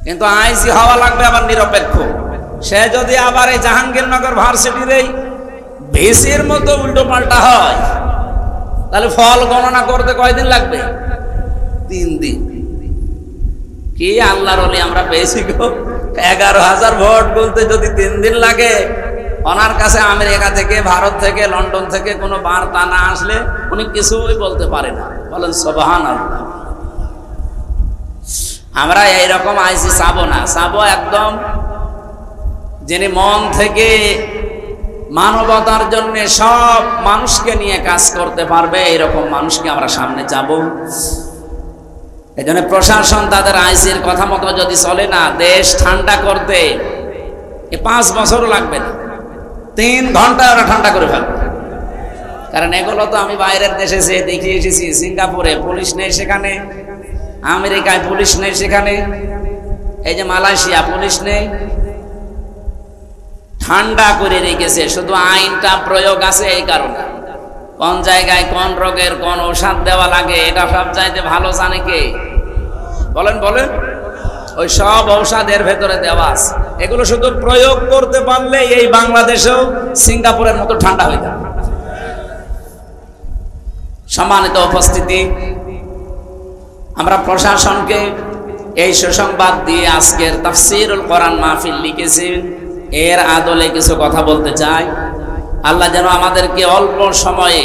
কিন্তু আইসি হওয়া লাগবে আবার নিরপেক্ষ। সে যদি আবার এই জাহাঙ্গীরনগর ভার্সিটির এই ভিসির মতো উল্টো পাল্টা হয়, তাহলে ফল গণনা করতে কয়দিন লাগবে? 3 দিন। কি আল্লাহর ওলি আমরা পেয়েছি গো! 11,000 ভোট বলতে যদি 3 দিন লাগে, ওনার কাছে আমেরিকা থেকে, ভারত থেকে, লন্ডন থেকে কোনো বার্তা না আসলে উনি কিছুই বলতে পারে না। বলেন সুবহানাল্লাহ। আমরা এইরকম আইসি চাবো না, চাবো একদম যিনি মন থেকে মানবতার জন্য সব মানুষকে নিয়ে কাজ করতে পারবে, এরকম মানুষকে আমরা সামনে চাবো। এই জন্য প্রশাসন তাদের আইসির কথা মতো যদি চলে না, দেশ ঠান্ডা করতে 5 বছর লাগবে না, 3 ঘন্টায় ওরা ঠান্ডা করে ফেলবে। কারণ এগুলো তো আমি বাইরের দেশে যেয়ে দেখিয়ে এসেছি। সিঙ্গাপুরে পুলিশ নেই, সেখানে আমেরিকায় পুলিশ নেই, সেখানে এই যে মালয়েশিয়া পুলিশ নেই, ঠান্ডা করে রেখেছে। শুধু আইনটা প্রয়োগ আছে এই কারণে। কোন জায়গায় কোন রোগের কোন ঔষধ দেওয়া লাগে এটা সব চাইতে ভালো জানে কে? বলেন বলেন। ওই সব ঔষধের ভেতরে দেওয়া আছে। এগুলো শুধু প্রয়োগ করতে পারলে এই বাংলাদেশেও সিঙ্গাপুরের মতো ঠান্ডা হয়ে যাবে। সম্মানিত উপস্থিতি, আমরা প্রশাসনকে এই সুসংবাদ দিয়ে আজকের তাফসীরুল কোরআন মাহফিল লিখেছি। এর আদলে কিছু কথা বলতে চাই। আল্লাহ যেন আমাদেরকে অল্প সময়ে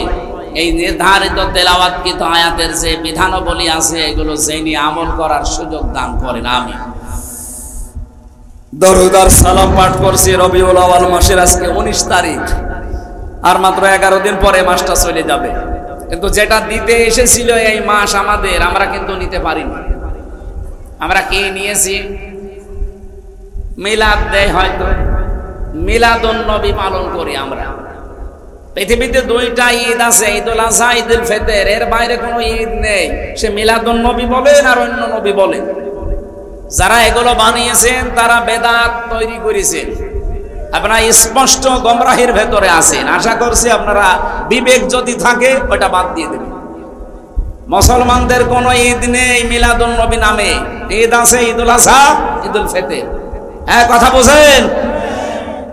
এই নির্ধারিত তেলাওয়াতকৃত আয়াতের যে বিধানাবলী আছে এগুলো জেনে আমল করার সুযোগ দান করেন। আমিন। দরুদ আর সালাম পাঠ করছি রবিউল আউয়াল মাসের আজকে 19 তারিখ। আর মাত্র 11 দিন পরে মাসটা চলে যাবে। কিন্তু যেটা দিতে এসেছিল এই মাস আমাদের, আমরা কিন্তু নিতে পারিনি। আমরা কি নিয়েছি? মিলাদ দেয়, হয়তো মিলাদুন নবী পালন করি আমরা। পৃথিবীতে 2টা ঈদ আছে, ঈদুল আযহা, ঈদুল ফিতর। এর বাইরে কোনো ঈদ নেই। সে মিলাদুন নবী বলেন আর অন্য নবী বলেন। যারা এগুলো বানিয়েছেন তারা বেদাত তৈরি করেছেন। আপনারা স্পষ্ট গোমরাহির ভেতরে আছেন। আশা করছি আপনারা বিবেক যদি থাকে ওটা বাদ দিয়ে দেবেন। মুসলমানদের কোনো ঈদ নেই মিলাদুন নবী নামে। ঈদ আছে ঈদুল আযহা, ঈদুল ফিতর। হ্যাঁ, কথা বোঝেন?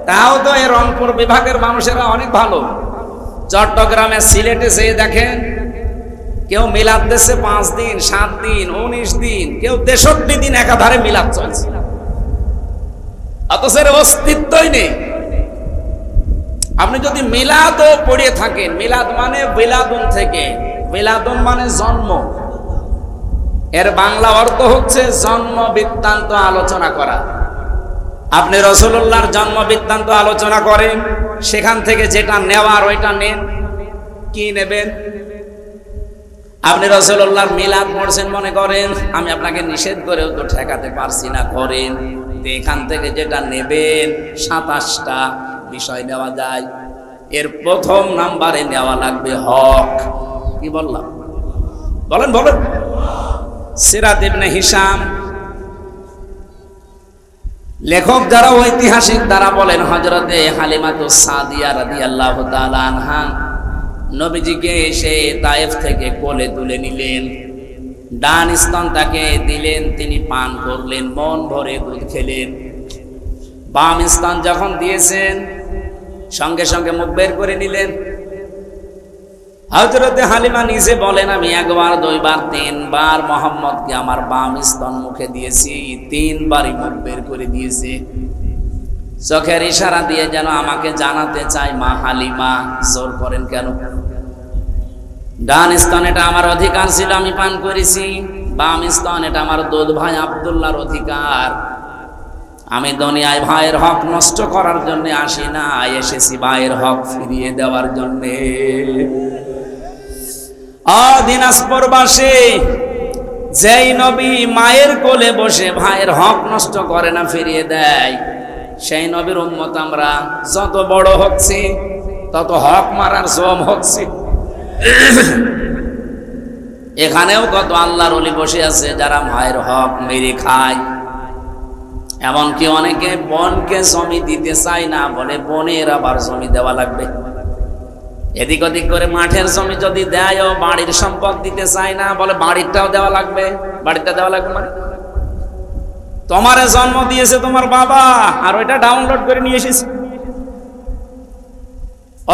তাও তো এই রংপুর বিভাগের মানুষেরা অনেক ভালো। চট্টগ্রামে, সিলেটে যেয়ে দেখেন, কেউ মিলাদ দেশে 5 দিন, 7 দিন, 19 দিন, কেউ 63 দিন একাধারে মিলাদ চলছে। অথচ এর অস্তিত্বই নেই। আপনি যদি মিলাদও পড়ে থাকেন, মিলাদ মানে বিলাদুন থেকে, বিলাদুন মানে জন্ম। এর বাংলা অর্থ হচ্ছে জন্ম বৃত্তান্ত আলোচনা করা। আপনি রাসূলুল্লাহর জন্ম বৃত্তান্ত আলোচনা করেন, সেখান থেকে যেটা নেওয়ার ওইটা নেন। কি নেবেন? আপনি রাসূলুল্লাহর মিলাদ পড়ছেন মনে করেন, আমি আপনাকে নিষেধ করেও তো ঠেকাতে পারছি না, করেন। এখান থেকে যেটা নেবেন 27টা বিষয় নেওয়া যায়। এর প্রথম নাম্বারে নেওয়া লাগবে হক। কি বললাম? বলেন বলেন। সিরাত ইবনে হিশাম, লেখক যারা ঐতিহাসিক তারা বলেন হযরতে হালিমাতুস সাদিয়া রাদিয়াল্লাহু তাআলা আনহা নবীজিকে এসে তায়েফ থেকে কোলে তুলে নিলেন, ডান স্তন তাকে দিলেন, তিনি পান করলেন, মন ভরে দুধ খেলেন। বাম স্তন যখন দিয়েছেন সঙ্গে সঙ্গে মুখ বের করে নিলেন। হযরতে হালিমা নিজে বলেন, আমি 1 বার 2 বার 3 বার মোহাম্মদকে আমার বাম স্তন মুখে দিয়েছি, 3 বারই মুখ বের করে দিয়েছে। চোখের ইশারা দিয়ে যেন আমাকে জানাতে চায়, মা হালিমা জোর করেন কেন? ডান স্তন এটা আমার অধিকার ছিল, আমি পান করেছি। বাম স্তন এটা আমার দুধ ভাই আব্দুল্লাহর অধিকার। আমি দুনিয়ায় ভাইয়ের হক নষ্ট করার জন্য আসি না, এসেছি ভাইয়ের হক ফিরিয়ে দেওয়ার জন্য। দিনাজপুরবাসী, যেই নবী মায়ের কোলে বসে ভাইয়ের হক নষ্ট করে না, ফিরিয়ে দেয়, সেই নবীর উম্মত আমরা। যত বড় হচ্ছি তত হক মারার জম হচ্ছি। এখানেও কত আল্লাহর ওলি বসে আছে যারা মায়ের হক মেরে খায়। এমনকি অনেকে বোনকে জমি দিতে চায় না, বলে বোনের আবার জমি দেওয়া লাগবে। এদিক ওদিক করে মাঠের জমি যদি দেয়, বাড়ির সম্পদ দিতে চায় না, বলে বাড়িরটাও দেওয়া লাগবে। বাড়িটা দেওয়া লাগবে মানে তোমারে জন্ম দিয়েছে তোমার বাবা, আর ওইটা ডাউনলোড করে নিয়ে এসেছে।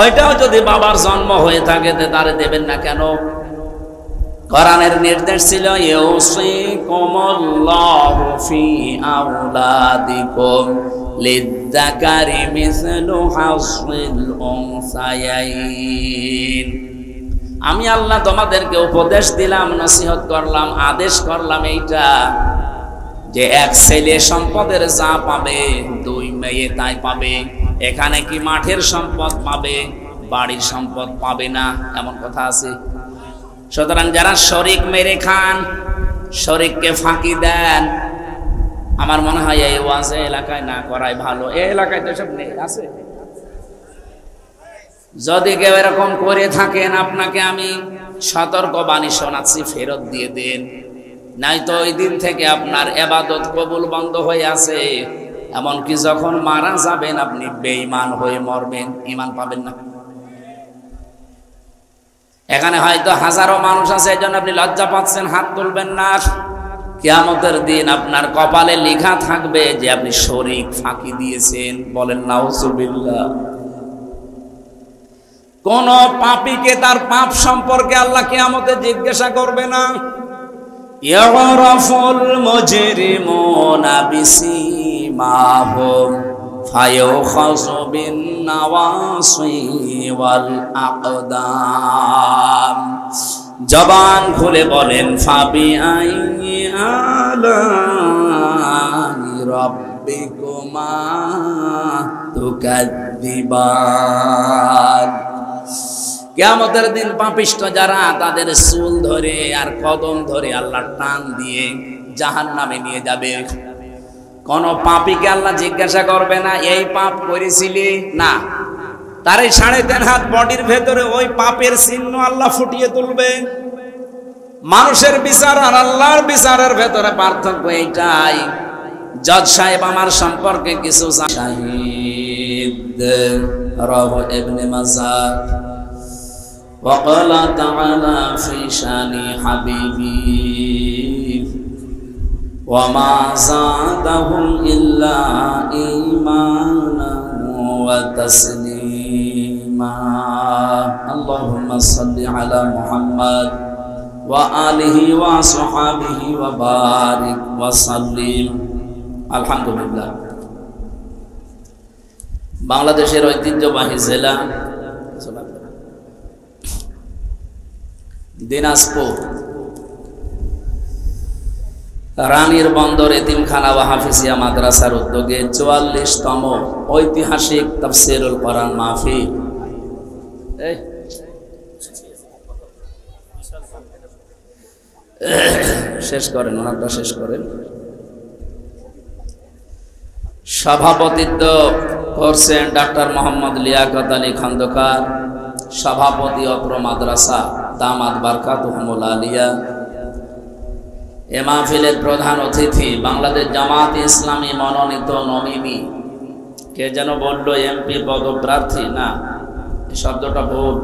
ওইটাও যদি বাবার জন্ম হয়ে থাকে তারে দেবেন না কেন? কোরআনের নির্দেশ ছিল ইউসিকুমুল্লাহু ফি আওলাদিকুম লিযযাকারি মিসলু হাযযিল উনসায়াইন। আমি আল্লাহ তোমাদেরকে উপদেশ দিলাম, নসিহত করলাম, আদেশ করলাম এইটা যে এক ছেলে সম্পদের যা পাবে দুই মেয়ে তাই পাবে। এখানে কি মাঠের সম্পদ পাবে, বাড়ির সম্পদ পাবে না, এমন কথা আছে? সুতরাং যারা শরিক মেরে খান, শরিককে ফাঁকি দেন, আমার মনে হয় এই ওয়াজ এলাকায় না করাই ভালো। এই এলাকায় তো সব নেই, আছে। যদি কেউ এরকম করে থাকেন, আপনাকে আমি সতর্ক বাণী শোনাচ্ছি, ফেরত দিয়ে দেন, নাই তো ওই দিন থেকে আপনার ইবাদত কবুল বন্ধ হয়ে আছে। এমনকি যখন মারা যাবেন আপনি বেঈমান হয়ে মরবেন, ঈমান পাবেন না। এখানে হয়তো হাজারো মানুষ আছে, এই জন্য আপনি লজ্জা পাচ্ছেন, হাত তুলবেন না। কিয়ামতের দিন আপনার কপালে লেখা থাকবে যে আপনি শরীক ফাঁকি দিয়েছেন। বলেন নাউজুবিল্লাহ। কোন পাপীকে তার পাপ সম্পর্কে আল্লাহ কিয়ামতে জিজ্ঞাসা করবে না। ইয়ারাফুল মুজরিমুনা বিসিমাহুম ফায়ুখাযু বিন নাওয়াসি ওয়াল আকদাম। জবান খুলে বলেন ফাবি আইয়ি আলাই রাব্বিকুমা তুকাদ্দিবান। কিয়ামতের দিন পাপিষ্ঠ যারা, তাদের চুল ধরে আর কদম ধরে আল্লাহ টান দিয়ে জাহান্নামে নিয়ে যাবে। কোন পাপীকে আল্লাহ জিজ্ঞাসা করবে না এই পাপ করেছিলি, না। তার এই 3.5 হাত বডির ভেতরে ওই পাপের চিহ্ন আল্লাহ ফুটিয়ে তুলবে। মানুষের বিচার আর আল্লাহর বিচারের ভেতরে পার্থক্য এইটাই। জজ সাহেব আমার সম্পর্কে কিছু শাহিদ রাওয়াহ ইবনে মাজাহ وقال تعالى في شان حبيبي وما زادهم إلا إيمانا وتسليما اللهم صل على محمد وآله وصحبه وبارك وسلم الحمد لله। বাংলাদেশের ঐতিহ্যবাহী জেলা দিনাজপুর, রানীর বন্দর এতিমখানা ওয়া হাফিজিয়া মাদ্রাসার উদ্যোগে 44তম ঐতিহাসিক তাফসীরুল কোরআন মাহফিল শেষ করেন, ওনারটা শেষ করেন। সভাপতিত্ব করছেন ডাক্তার মোহাম্মদ লিয়াকত আলী খন্দকার, সভাপতি অত্র মাদ্রাসা দামাত বারকাতুহুমুল আলিয়া। এ মাহফিলের প্রধান অতিথি বাংলাদেশ জামাত ইসলামী মনোনীত নমিনি, কে যেন বললো এমপি পদপ্রার্থী, না, এই শব্দটা ভুল।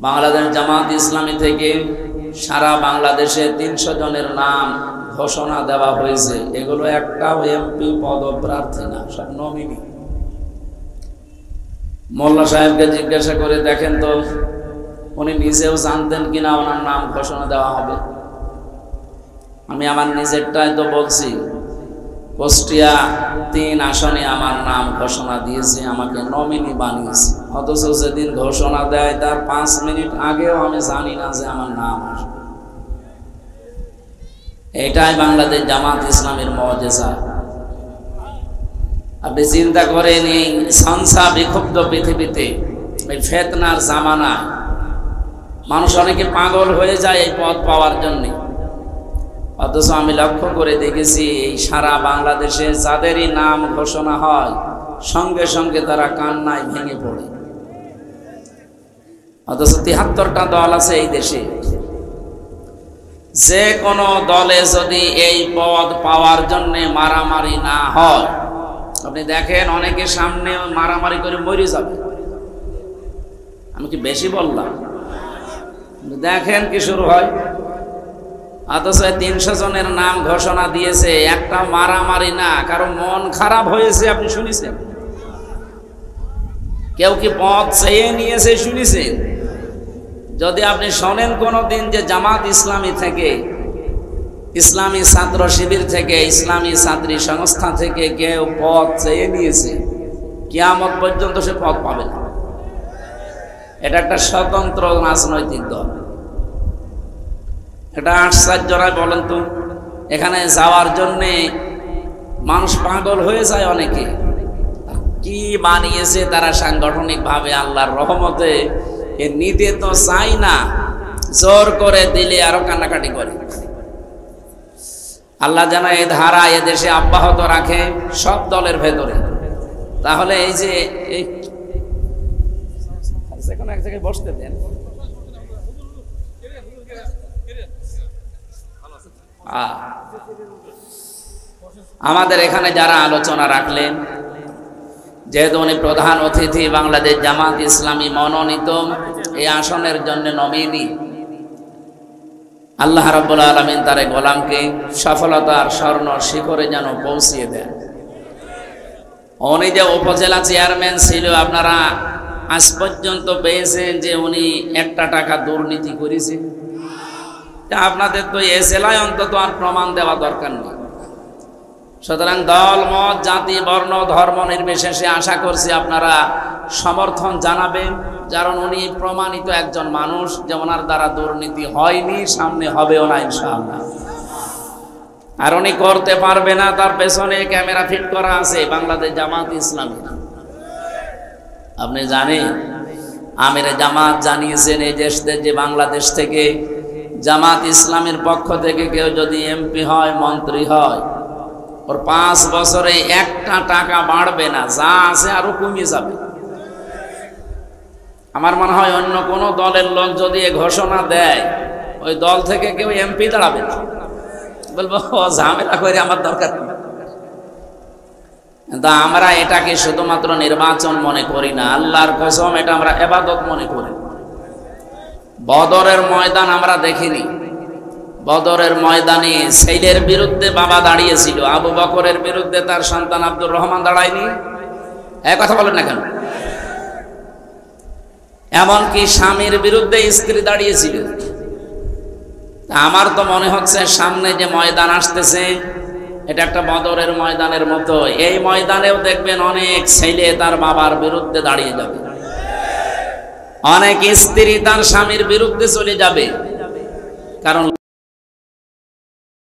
বাংলাদেশ জামাত ইসলামী থেকে সারা বাংলাদেশে 300 জনের নাম ঘোষণা দেওয়া হয়েছে। এগুলো একটাও এমপি পদপ্রার্থী না, সব নমিনি। মোল্লা সাহেবকে জিজ্ঞাসা করে দেখেন তো উনি নিজেও জানতেন কিনা ওনার নাম ঘোষণা দেওয়া হবে। আমি আমার নিজেরটাই তো বলছি, কুষ্টিয়া 3 আসনে আমার নাম ঘোষণা দিয়েছে, আমাকে নমিনি বানিয়েছে। অথচ যেদিন ঘোষণা দেয় তার 5 মিনিট আগেও আমি জানি না যে আমার নাম আসবে। এটাই বাংলাদেশ জামাত ইসলামের মুআজিজা। আপনি চিন্তা করেন এই সংসা বিক্ষুব্ধ পৃথিবীতে, এই ফিতনার জামানায় মানুষ অনেকে পাগল হয়ে যায় এই পদ পাওয়ার জন্য। অথচ আমি লক্ষ্য করে দেখেছি এই সারা বাংলাদেশে যাদেরই নাম ঘোষণা হয় সঙ্গে সঙ্গে তারা কান্নায় ভেঙে পড়ে। অথচ 73টা দল আছে এই দেশে। যে কোনো দলে যদি এই পদ পাওয়ার জন্য মারামারি না হয়, আপনি দেখেন অনেকে সামনে মারামারি করে মরে যাবে। আমি কি বেশি বললাম? দেখেন কি শুরু হয়, অথচ 300 জনের নাম ঘোষণা দিয়েছে, একটা মারামারি না, কারো মন খারাপ হয়েছে আপনি শুনেছেন? কেউ কি পথ চেয়ে নিয়েছে শুনেছেন? যদি আপনি শোনেন কোনোদিন যে জামাত ইসলামী থেকে, ইসলামী ছাত্র শিবির থেকে, ইসলামী ছাত্রী সংস্থা থেকে কেউ পথ চেয়ে নিয়েছে, কিয়ামত পর্যন্ত সে পথ পাবে না। এটা একটা স্বতন্ত্র রাজনৈতিক দল। এটা আশ্চর্যরায় বলেন তো, এখানে যাওয়ার জন্যে মানুষ পাগল হয়ে যায় অনেকে। কি বানিয়েছে তারা সাংগঠনিক ভাবে, আল্লাহর রহমতে এ নিতে তো চাই না, জোর করে দিলে আরো কান্নাকাটি করে। আল্লাহ যেন এই ধারা এদেশে অব্যাহত রাখে সব দলের ভেতরে। তাহলে এই যে এক জায়গায় বসতে দেন, আমাদের এখানে যারা আলোচনা রাখলেন, যেহেতু উনি প্রধান অতিথি, বাংলাদেশ জামাত ইসলামী মনোনীত এই আসনের জন্য নমিনি, আল্লাহ রাব্বুল আলামিন তার গোলামকে সফলতার স্বর্ণ শিখরে যেন পৌঁছিয়ে দেন। উনি যে উপজেলা চেয়ারম্যান ছিল, আপনারা আজ পর্যন্ত পেয়েছেন যে উনি 1 টাকা দুর্নীতি করেছে? আপনাদের তো এ জেলায় অন্তত আর প্রমাণ দেওয়া দরকার নেই। সুতরাং দল মত জাতি বর্ণ ধর্ম নির্বিশেষে আশা করছি আপনারা সমর্থন জানাবেন, কারণ উনি প্রমাণিত একজন মানুষ যে ওনার দ্বারা দুর্নীতি হয়নি, সামনে হবেও না ইনশাআল্লাহ। আর উনি করতে পারবে না, তার পেছনে ক্যামেরা ফিট করা আছে বাংলাদেশ জামাত ইসলামী। আপনি জানেন আমিরে জামাত জানিয়েছেন এই দেশদের যে বাংলাদেশ থেকে জামাত ইসলামের পক্ষ থেকে কেউ যদি এমপি হয়, মন্ত্রী হয়, ওর 5 বছরে 1 টাকা বাড়বে না, যা আছে আরো কমে যাবে। আমার মনে হয় অন্য কোনো দলের লোক যদি এ ঘোষণা দেয়, ওই দল থেকে কেউ এমপি দাঁড়াবে না, বলবো ঝামেলা করে আমার দরকার নেই। কিন্তু আমরা এটাকে শুধুমাত্র নির্বাচন মনে করি না, আল্লাহর কসম এটা আমরা ইবাদত মনে করি। বদরের ময়দান আমরা দেখিনি, বদরের ময়দানে ছেলের বিরুদ্ধে বাবা দাঁড়িয়েছিল, আবু বকরের বিরুদ্ধে তার সন্তান আব্দুর রহমান দাঁড়ায়নি? এক কথা বলেন না কেন? এমনকি স্বামীর বিরুদ্ধে স্ত্রী দাঁড়িয়েছিল। আমার তো মনে হচ্ছে সামনে যে ময়দান আসতেছে এটা একটা বদরের ময়দানের মতো। এই ময়দানেও দেখবেন অনেক ছেলে তার বাবার বিরুদ্ধে দাঁড়িয়ে যাবে, অনেক স্ত্রী তার স্বামীর বিরুদ্ধে চলে যাবে, কারণ